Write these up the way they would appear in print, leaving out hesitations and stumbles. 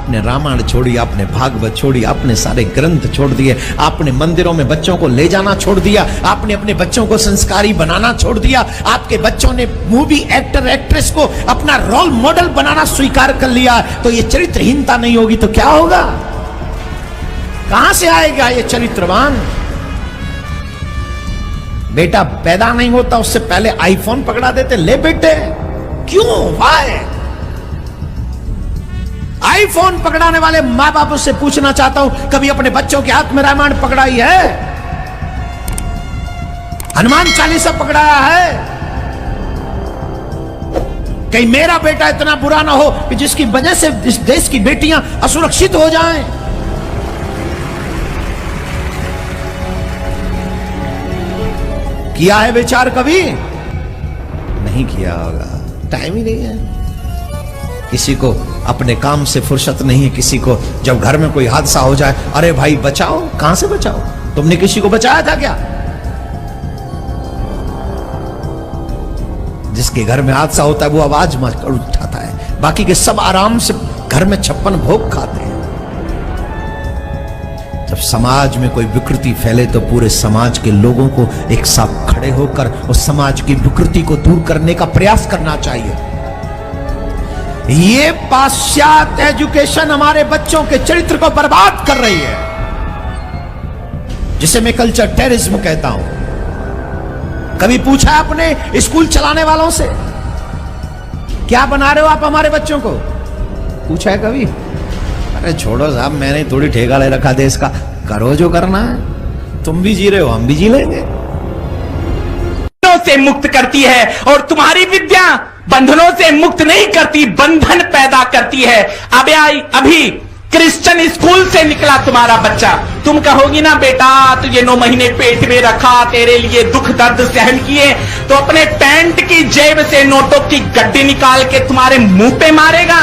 आपने रामायण छोड़ी, आपने भागवत छोड़ी, आपने सारे ग्रंथ छोड़ दिए, आपने मंदिरों में बच्चों को ले जाना छोड़ दिया, आपने अपने बच्चों को संस्कारी बनाना छोड़ दिया, आपके बच्चों ने मूवी एक्टर एक्ट्रेस को अपना रोल मॉडल बनाना स्वीकार कर लिया। तो ये चरित्रहीनता नहीं होगी तो क्या होगा? कहां से आएगा ये चरित्रवान? बेटा पैदा नहीं होता उससे पहले आईफोन पकड़ा देते, ले बेटे। क्यों? वाई? आईफोन पकड़ाने वाले मां बापों से पूछना चाहता हूं, कभी अपने बच्चों के हाथ में रामायण पकड़ाई है? हनुमान चालीसा पकड़ाया है? कहीं मेरा बेटा इतना बुरा ना हो कि जिसकी वजह से इस देश की बेटियां असुरक्षित हो जाएं। किया है विचार कभी? नहीं किया होगा, टाइम ही नहीं है। किसी को अपने काम से फुर्सत नहीं है, किसी को जब घर में कोई हादसा हो जाए, अरे भाई बचाओ। कहां से बचाओ? तुमने किसी को बचाया था क्या? जिसके घर में हादसा होता है वो आवाज कर उठाता है, बाकी के सब आराम से घर में 56 भोग खाते हैं। जब समाज में कोई विकृति फैले तो पूरे समाज के लोगों को एक साथ खड़े होकर उस समाज की विकृति को दूर करने का प्रयास करना चाहिए। ये पाश्चात्य एजुकेशन हमारे बच्चों के चरित्र को बर्बाद कर रही है, जिसे मैं कल्चर टेररिज्म कहता हूं। कभी पूछा आपने स्कूल चलाने वालों से, क्या बना रहे हो आप हमारे बच्चों को? पूछा है कभी? अरे छोड़ो साहब, मैंने थोड़ी ठेका ले रखा देश का, करो जो करना है। तुम भी जी रहे हो, हम भी जी लेंगे। से मुक्त करती है और तुम्हारी विद्या बंधनों से मुक्त नहीं करती, बंधन पैदा करती है। अभी क्रिश्चियन स्कूल से निकला तुम्हारा बच्चा, तुम कहोगी ना बेटा तुझे 9 महीने पेट में रखा, तेरे लिए दुख दर्द सहन किए, तो अपने पैंट की जेब से नोटों की गड्डी निकाल के तुम्हारे मुंह पे मारेगा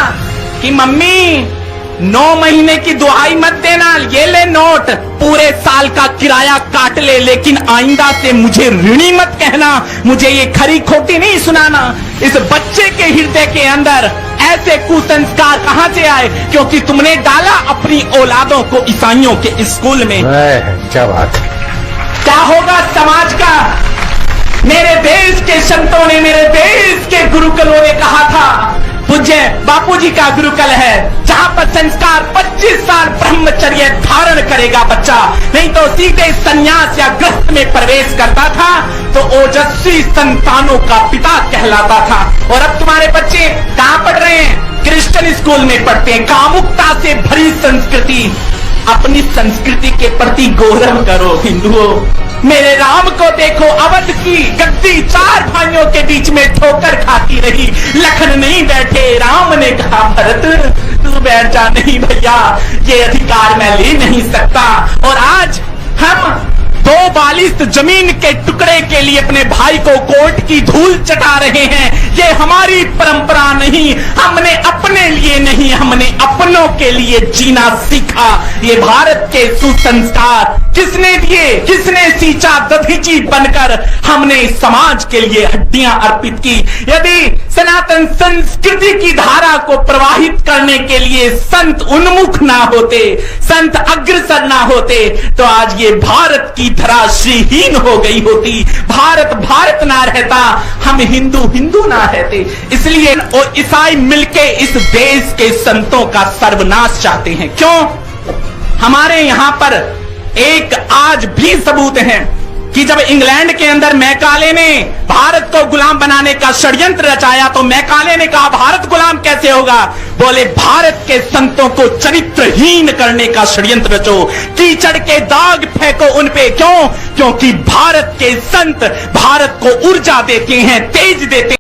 कि मम्मी 9 महीने की दुहाई मत देना, ये ले नोट, पूरे साल का किराया काट ले, लेकिन आइंदा से मुझे ऋणी मत कहना, मुझे ये खरी खोटी नहीं सुनाना। इस बच्चे के हृदय के अंदर ऐसे कुसंस्कार कहां से आए? क्योंकि तुमने डाला अपनी औलादों को ईसाइयों के स्कूल में। क्या बात, क्या होगा समाज का? मेरे देश के संतों ने, मेरे देश के गुरुकुलों ने कहा था, पूज्य बापूजी का गुरुकुल है जहां पर संस्कार 25 साल ब्रह्मचर्य धारण करेगा बच्चा, नहीं तो सीधे संन्यास या गृहस्थ में प्रवेश करता था तो ओजस्वी संतानों का पिता कहलाता था। और अब तुम्हारे बच्चे कहां पढ़ रहे हैं? क्रिश्चियन स्कूल में पढ़ते हैं। कामुकता से भरी संस्कृति। अपनी संस्कृति के प्रति गौरव करो हिंदुओं। मेरे राम को देखो, अवध की गद्दी 4 भाइयों के बीच में ठोकर खाती रही, लखन नहीं बैठे, राम ने कहा भरत तू बैठ जा। नहीं भैया, ये अधिकार मैं ले नहीं सकता। और आज हम 2 बालिश जमीन के टुकड़े के लिए अपने भाई को कोर्ट की धूल चटा रहे हैं। ये हमारी परंपरा नहीं, हमने अपने लिए नहीं, हमने अपनों के लिए जीना सीखा। ये भारत के सुसंस्कार किसने दिए? किसने सींचा दधीची बनकर? हमने समाज के लिए हड्डियां अर्पित की। यदि सनातन संस्कृति की धारा को प्रवाहित करने के लिए संत उन्मुख ना होते, संत अग्रसर ना होते, तो आज ये भारत की धरा श्रीहीन हो गई होती, भारत भारत ना रहता, हम हिंदू हिंदू ना रहते। इसलिए और ईसाई मिलके इस देश के संतों का सर्वनाश चाहते हैं। क्यों? हमारे यहां पर एक आज भी सबूत है कि जब इंग्लैंड के अंदर मैकाले ने भारत को गुलाम बनाने का षड्यंत्र रचाया तो मैकाले ने कहा भारत गुलाम कैसे होगा? बोले भारत के संतों को चरित्रहीन करने का षड्यंत्र रचो, कीचड़ के दाग फेंको उन पे। क्यों? क्योंकि भारत के संत भारत को ऊर्जा देते हैं, तेज देते हैं।